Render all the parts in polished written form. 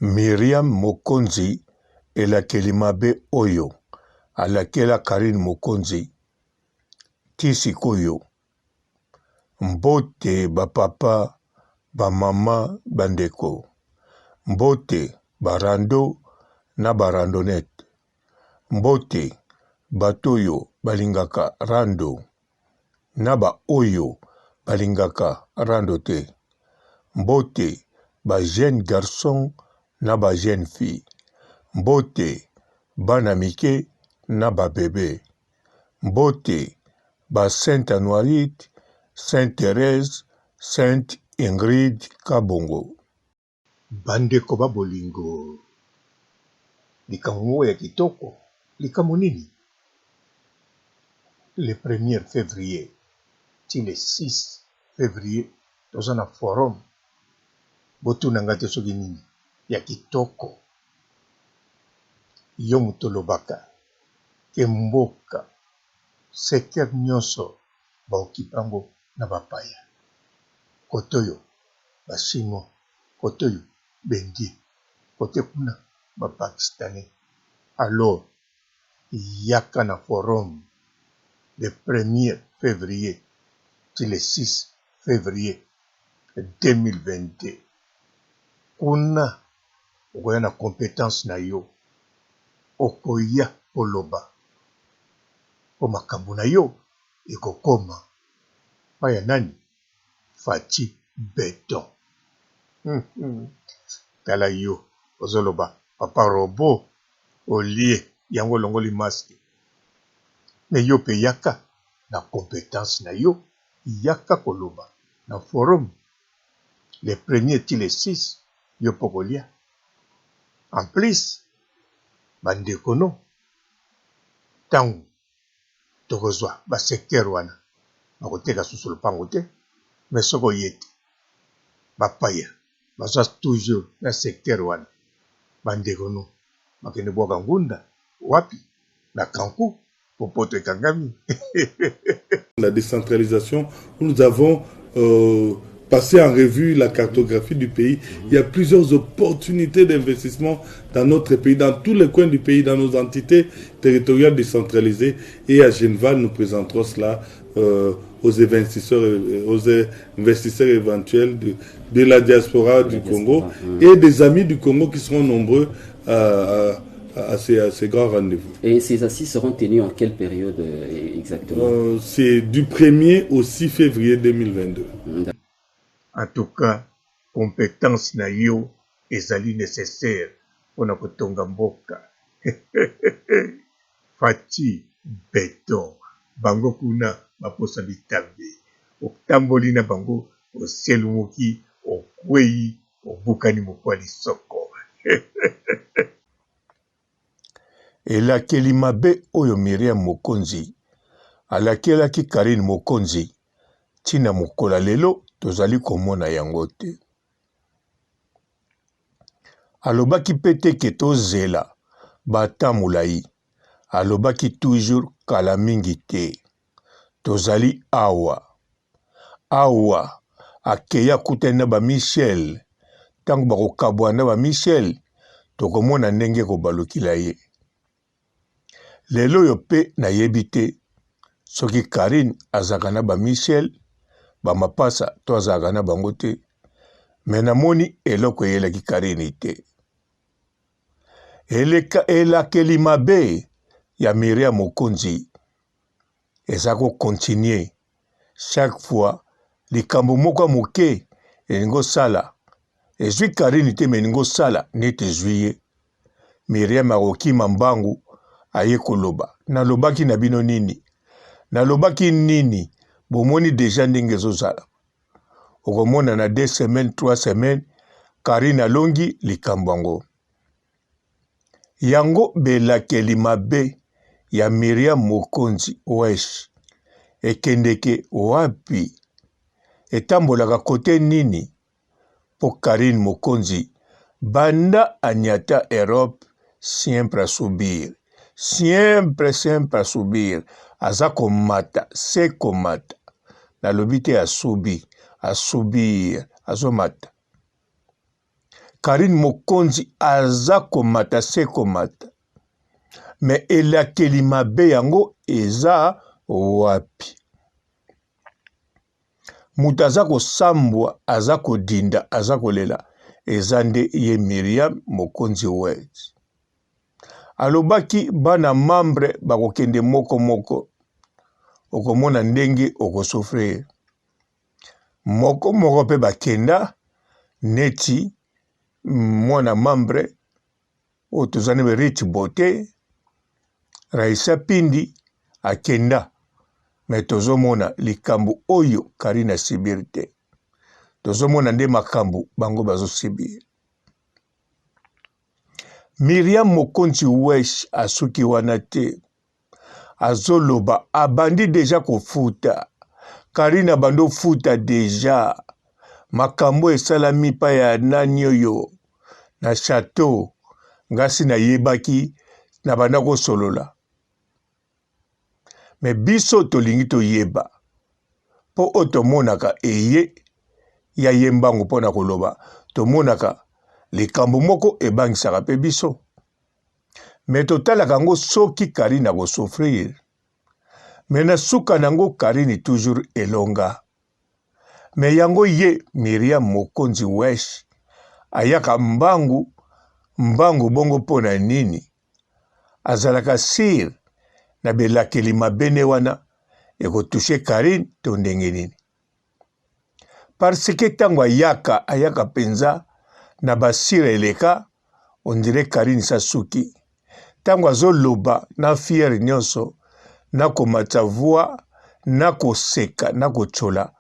Myriam Mokonzi elakeli mabe oyo alakela Karine Mokonzi ti sikoyo. Mbote bapapa, bamama, bandeko. Mbote barando na barandonete. Mbote batoyo balingaka rando na ba oyo balingaka rando te. Mbote ba jeune garçon na ba jeune fille. Mbote bana mike na ba bébé. Mbote ba Sainte Anoirite, Sainte Thérèse, Sainte Ingrid Kabongo. Bandeko ba bolingo. Likambo ya kitoko. Likambo nini? Le 1er février ti le 6 février toza na forum. Botuna ngate soki nini ya kitoko. Yo mutolobaka ke mboka secteur nyonso baokipango na bapaya. Kotoyo bachinois, kotoyo bendie, kote kuna bapakistanais. Alors yaka na forum le 1er février ti le 6 février 2022. Kuna okoya na compétence na yo. Okoya koloba. Po makambo na yo ekokoma. Paya nani? Fati Beton. Tala yo. Ozoloba. Papa Robo. Olie. Yango longoli maske. Me yo pe yaka. Na compétence na yo. Yaka koloba. Na forum. Le 1er ti le 6. Yo pokolia. En plus. Bandekono. Tangu. Tokozwa. Ba secteur wana. Bakoteka susu lupango te. Mais soko yete. Bapaya. Bazwa toujours na secteur wana. Bandekono. Bakende bwaka ngunda. Wapi. Na Kankou. Popoto ekangami. La décentralisation, nous avons passé en revue la cartographie du pays. Il y a plusieurs opportunités d'investissement dans notre pays, dans tous les coins du pays, dans nos entités territoriales décentralisées. Et à Geneva, nous présenterons cela aux investisseurs éventuels de la diaspora du Congo et des amis du Congo qui seront nombreux à ces grands rendez-vous. Et ces assises seront tenues en quelle période exactement? C'est du 1er au 6 février 2022. En tout cas, compétence na yo ezali nécessaire pour kotonga mboka. Fati Beton. Bango kuna baposa bitambe. Otamboli na bango oselumuki okwei obukani mokwali soko. Elakeli mabe oyo Myriam Mokonzi alakelaki Karine Mokonzi tina mokola lelo tozali komona yango te. Alobaki pete ke tozela bata mulai. Alobaki toujours kala mingi te. Tozali awa. Awa akeya kutana ba Michel. Tango bakokabwa na ba Michel tokomona ndenge kobalukila ye. Lelo yo pe na yebite soki Karine azaka na ba Michel ba mapasa to azaka na bango te. Mena moni eloko yelaki Karine te. Elakeli mabe ya Myriam Mokonzi ezako continuer chaque fois likambo moko moke elingo sala ezwi Karine te meningo sala nete zwiye. Myriam akokima mbangu aye koloba. Nalobaki na bino nini? Nalobaki nini? Bomoni deja ndenge zozala. Okomona na 2 semaines, 3 semaines, Karine alongi likambo yango. Yango belakeli mabe ya Myriam Mokonzi wesh. Ekendeke wapi? Etambolaka kote nini? Po Karine Mokonzi banda anyata Europe siempre a subir. Siempre a subir. Aza komata, se komata. Nalobi te a subir, azomata. Karine Mokonzi aza komata se komata. Me elakeli mabe yango eza wapi? Mutu aza kosambwa, aza kodinda, aza kolela. Eza nde ye Myriam Mokonzi West. Alobaki bana membre bakokende moko moko. Okomona ndenge okosofre. Moko moko pe bakenda neti mwana membre otuzane be Rich Bote Raisa Pindi akenda. Me tozomona likambu oyo Karine sibir te. Tozomona nde makambu bango bazo sibir. Myriam Mokonzi West asuki wana te. Azoloba abandi deja kofuta. Karine abando futa deja. Makambo esalami pa ya nani oyo na chateau. Ngasi na yebaki na banda ko solola. Me biso tolingi to yeba. Po otomonaka eye ya yembango pona koloba. Tomonaka likambo moko ebangisaka pe biso. Me totalaka ngo soki Karine go souffrir. Me na suka nango Karine toujours elonga. Me yango ye Myriam Mokonzi West ayaka mbangu bongo pona nini. Azalaka sir na belakeli mabene wana ekotouche Karine to ndenge nini. Parce que tango ayaka penza na basira eleka on dirait Karine sasuki. Tango azoloba na fier nyonso na komata voix na koseka na kochola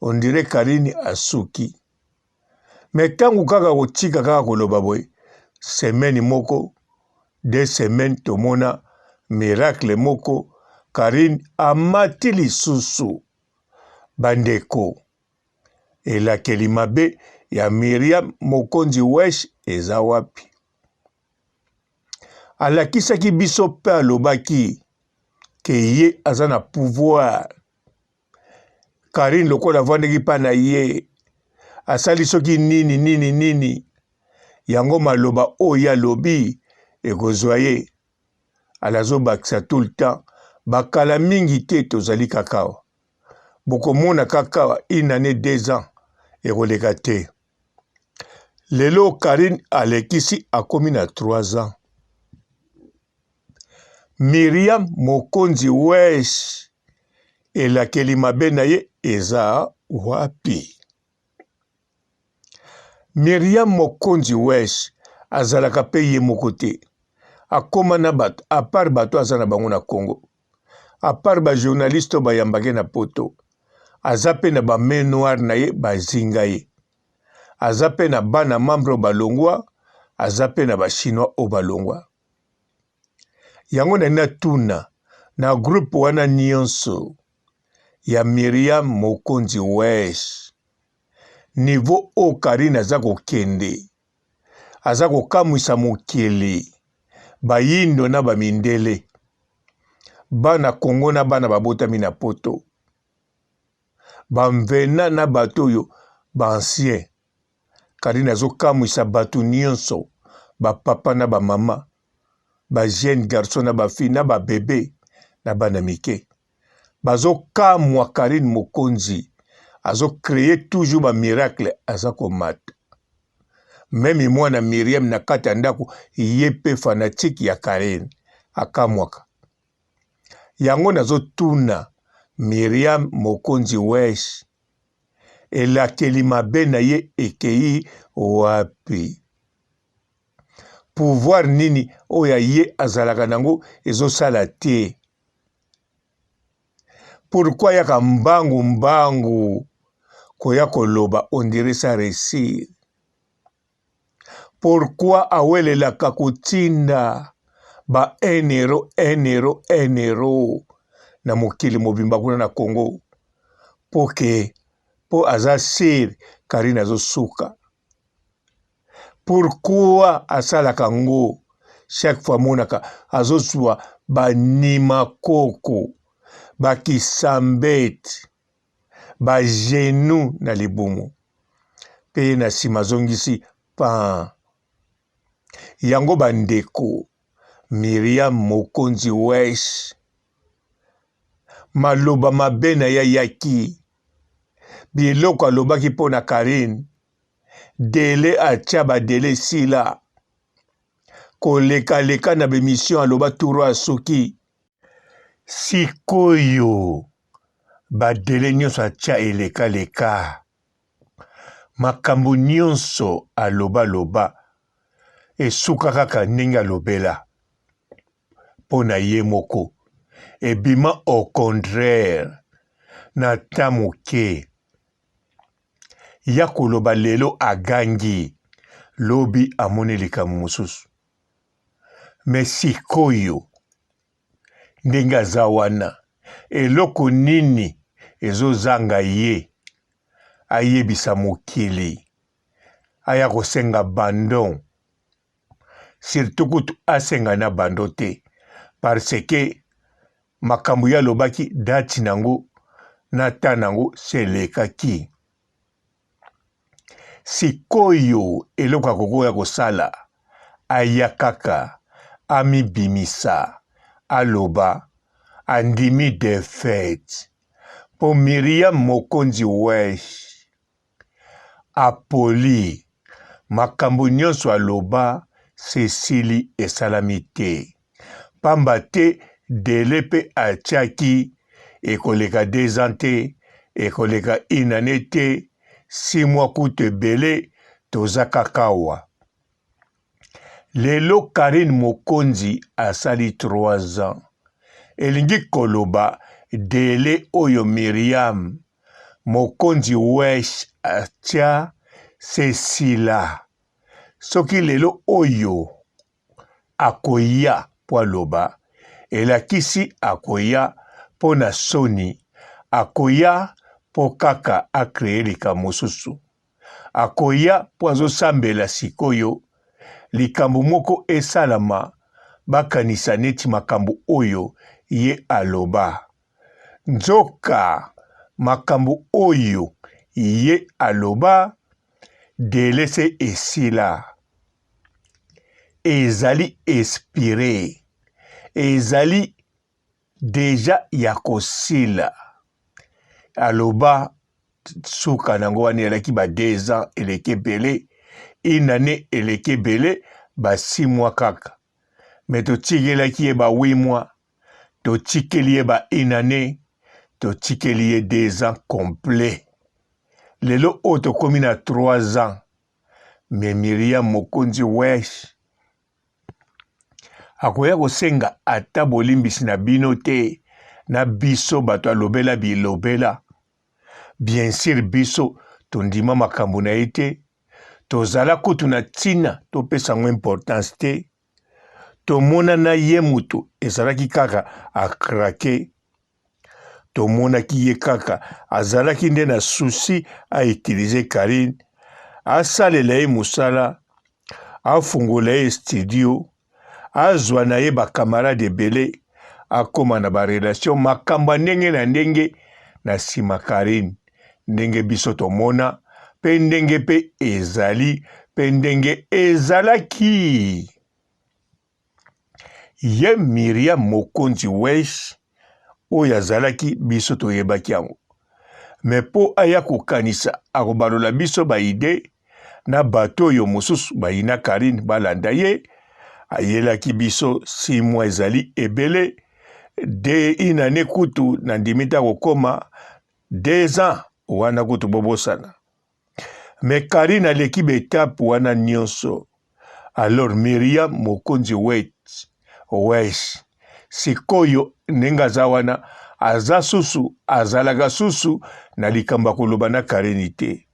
on dirait Karine asuki. Me tango kaka kotika kaka koloba boy semaine moko 2 semaines tomona miracle moko Karine amati lisusu. Bandeko elakeli mabe ya Myriam Mokonzi West eza wapi? Alakisaki biso pe alobaki ke ye aza na pouvoir. Karine lokola vandeki pa na ye asali soki nini yango maloba oyo alobi ekozwa ye. Alazo bakisa tout le temps bakala mingi te tozali kakawa. Bokomona kakawa 1 année 2 ans ekoleka te. Lelo Karine alekisi akomi na 3 ans. Myriam Mokonzi West elakeli mabe na ye eza wapi? Myriam Mokonzi West azalaka pe ye moko te. Akoma na bato, a part bato aza na bango na Congo. A part ba journaliste bayambake na poto. Aza pe na ba main noire na ye bazinga ye. Aza pe na bana membre balongwa, aza pe na ba chinois o balongwa. Yango na tuna na groupe wana nyonso ya Myriam Mokonzi West. Niveau o Karine aza kokende. Aza kokamwisa mokili. Bayindo na bamindele. Bana Congo na bana babotami na poto. Bamvena na bato yo bansien. Karine azokamwisa bato nyonso. Ba papa na ba mama. Ba jeune garçon na ba fille na ba bébé na bana mike. Bazokamwa Karine Mokonzi. Azo créer toujours ba miracle aza komata. Même mwana Myriam na kati ya ndako yepe fanatique ya Karine akamwaka. Yango nazotuna Myriam Mokonzi West elakeli mabe na ye ekei wapi? Pouvoir nini oya ye azalaka nango ezosala te? Pourquoi yaka mbangu koya koloba on dirait ça réussir? Pourquoi awelelaka kotinda ba 1 euro na mokili mobimba kuna na Congo? Po aza sir Karine azosuka. Pourquoi asalaka ngo chaque fois monaka azosua banima koko, bakisambeti, ba genou na libumu? Pe na sima zongisi pan. Yango bandeko, Miriam Mokonzi Wesh. Maloba mabe na ya yaki. Biloko alobaki mpo na Karine. Dele atia badele sila. Koleka na bemission aloba turo asoki. Sikoyo. Badele nyonso atia eleka. Makambo nyonso aloba. Esuka kaka ndenge alobela. Mpo na ye moko. Ebima au contraire. Na tamuke. Ya koloba lelo agangi. Lobi amone likambo mosusu. Me sikoyo. Ndenge aza wana. Eloko nini ezozanga ye. Ayebisa mokili. Aya kosenga bandon. Surtout kutu asenga na bando te. Parce que makambo ya lobaki dati nango na ta nango selekaki. Sikoyo eloko akoko ya kosala. Aya kaka. Amibimisa. Aloba. Andimi de fête. Po Miriam Mokonzi Wesh. Apoli. Makambo nyonso aloba. Cecily esalamite. Pamba te delepe atiaki. Ekoleka 2 ans te. Ekoleka 1 année te. 6 mois kute bele. Toza kakawa. Lelo Karine Mokonzi asali 3 ans. Elingi koloba dele oyo Miriam Mokonzi Wesh atia Cecila. Soki lelo oyo akoya po aloba. Elakisi akoya po na soni. Akoya po kaka akreye likambo mosusu. Akoya po azosambela sikoyo. Likambo moko esalama. Bakanisa neti makambo oyo ye aloba. Nzoka makambo oyo ye aloba. Delese esila. Ezali expiré. Ezali deja yakosila. Aloba suka nango wani elaki ba 2 ans eleke bele. 1 année eleke bele ba 6 mois kaka. Mais totikelaki ye ba 8 mois. Totikeli ye ba 1 année. Totikeli ye 2 ans complet. Lelo oto komi na 3 ans. Mais Miriam Mokonzi Wesh. Akoya kosenga ata bolimbisi na bino te. Na biso bato alobela bilobela. Bien sûr biso tondima makambo na ite. Tozala kutu na tina topesa ngo importance te. Tomona na ye mutu ezalaki kaka akrake. Tomonaki ye kaka azalaki nde na souci a utiliser Karine. Asalela ye musala. Afungola ye studio. Azwa na ye ba camarade ebele. Akoma na ba relation makamba ndenge na ndenge na sima Karine. Ndenge biso tomona. Pe ndenge pe ezali. Pe ndenge ezalaki. Ye Miriam Mokonzi Wesh. Oyo azalaki biso toyebaki yango. Me po aya kokanisa akobalola biso ba ide. Na bato oyo mosusu bayina Karine balanda ye. Ayelaki biso 6 mois ezali ebele. De 1 année kutu na ndimita kokoma 2 ans wana kutu bobosana. Me Karine aleki betape wana nyonso. Alors Miriam Mokonzi Wesh. Sikoyo nenga za wana aza susu azalaga susu na likamba koloba na Karine te.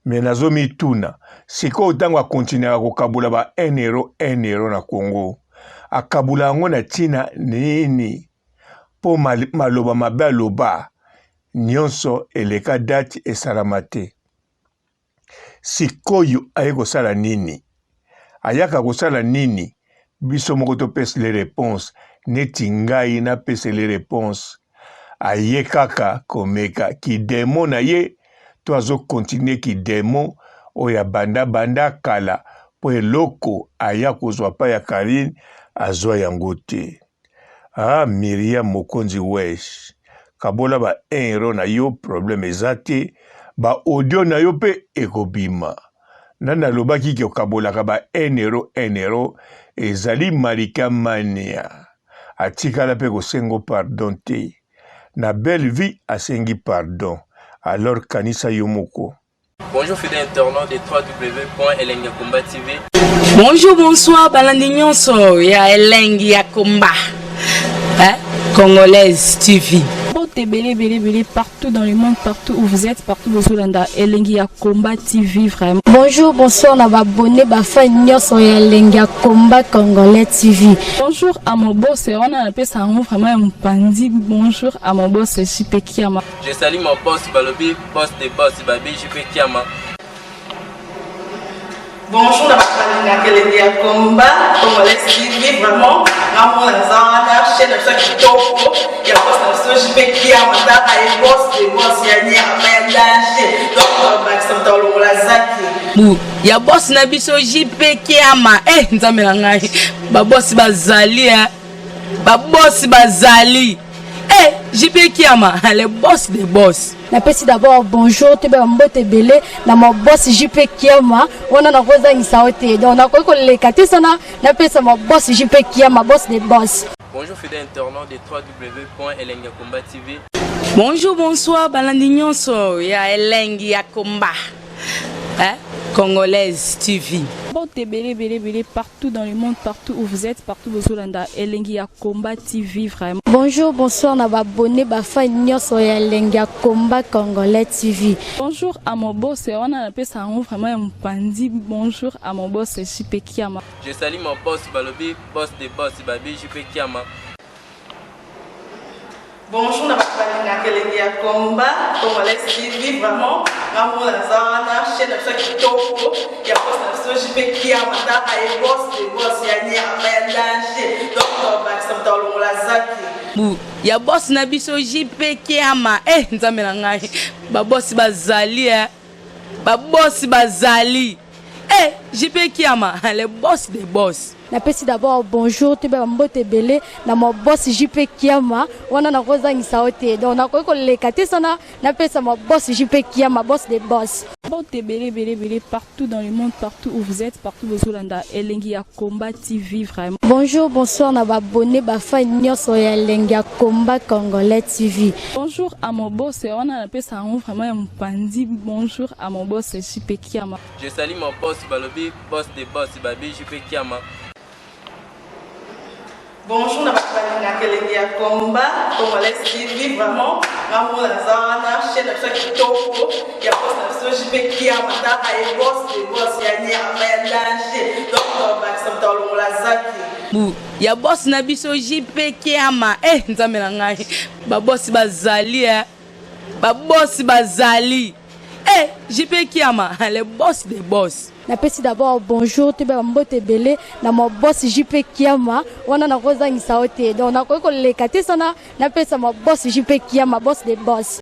Me nazo mituna. Sikoyo tango akontinua kokabula ba 1 euro na Congo. Akabula yango na tina nini. Po maloba mabe aloba. Nyonso eleka date esalama te. Sikoyo aye kosala nini. Ayaka kosala nini. Biso moko topesa les réponses. Neti ngai na pesa les réponses. Aye kaka komeka ki demo na ye. To azo continue ki demo. oya banda kala po eloko aya kozwa pa ya Karine azwa yango te. Miriam Mokonzi wesh kabola ba 1 euro na yo problème eza te, ba audio na yo pe ekobima. Nana lobaki ki okabolaka ba 1 euro ezali Marika Mania atikala pe kosengo pardon te. Na belle vie asengi pardon. Alors kanisa yomoko. Bonjour fidèles internautes de www.elengiakomba TV. Bonjour, bonsoir, balandi nyonso ya Elengiakomba Congolaise TV. Belé partout dans le monde, partout où vous êtes, partout où vous êtes, Elengiakomba TV vraiment. Bonjour, bonsoir, on a abonné Bafa Nyos Elengiakomba Congolais TV. Bonjour à mon boss, on a appelé ça vraiment un pandi. Bonjour à mon boss, JP Kiama. Je salue mon boss Balobi, boss des boss Babi, JP Kiama. Bonjour, à Elengiakomba Congolais TV vraiment. Ramon Lazana, chaîne de ça qui topo, il y a pas de JP Kiama, et boss des boss, il y a ni à danger. Donc, Maxime Talon Lazaki. Il y a boss Nabiso JP Kiama, nzambe na ngai. Ba boss bazali, ba boss bazali. JP Kiama, le boss des boss. Napesi d'abord bonjour, te mbote belé na mon boss JP Kiama, on a na rosa ngisaote. Donc na ko le katisana, napesa mon boss JP Kiama, boss des boss. Bonjour fidèles internautes de www.elengiakomba TV. Bonjour, bonsoir, balandi nyonso ya Elengiakomba Congolaise TV. Belé partout dans le monde, partout où vous êtes, partout où vous êtes, Elengiakomba TV vraiment. Bonjour, bonsoir, on a abonné Bafa Nyos Elengiakomba Congolais TV. Bonjour à mon boss, on a appelé ça vraiment un pandi. Bonjour à mon boss, JP Kiama. Je salue mon boss Balobi, boss des boss Babi, JP Kiama. Bonjour, à Elengiakomba Congolais TV vraiment. Ramon Lazana, chaîne de ça qui topo, il y a pas de JP Kiama, et boss des boss, il y a ni à danger. Donc, Maxime Talon Lazaki. Il y a boss Nabiso JP Kiama, nzambe na ngai. Ba boss bazali, ba boss bazali. JP Kiama, le boss des boss. Napesi d'abord bonjour, te mbote belé na mon boss JP Kiama, on a na rosa ngisaote. Donc na ko le katisana, napesa mon boss JP Kiama, boss des boss. Belé partout dans le monde, partout où vous êtes, partout où vous êtes, Elengiakomba TV vraiment. Bonjour, bonsoir, on a abonné Bafa Nyos Elengiakomba Congolais TV. Bonjour à mon boss, on a appelé ça vraiment un pandi. Bonjour à mon boss, JP Kiama. Je salue mon boss Balobi, boss des boss Babi, JP Kiama. Bonjour, à Elengiakomba Congolais TV vraiment. Ramon Lazana, chaîne de ça qui topo, il y a pas de JP Kiama, et boss des boss, il y a ni à danger. Donc, Maxime Talon Lazaki. Il y a boss Nabiso JP Kiama, nzambe na ngai. Ba boss bazali, ba boss bazali. JP Kiama, le boss des boss. Napesi d'abord bonjour, te mbote belé na mon boss JP Kiama, on a na rosa ngisaote. Donc na ko le katisana, napesa mon boss JP Kiama, boss des boss.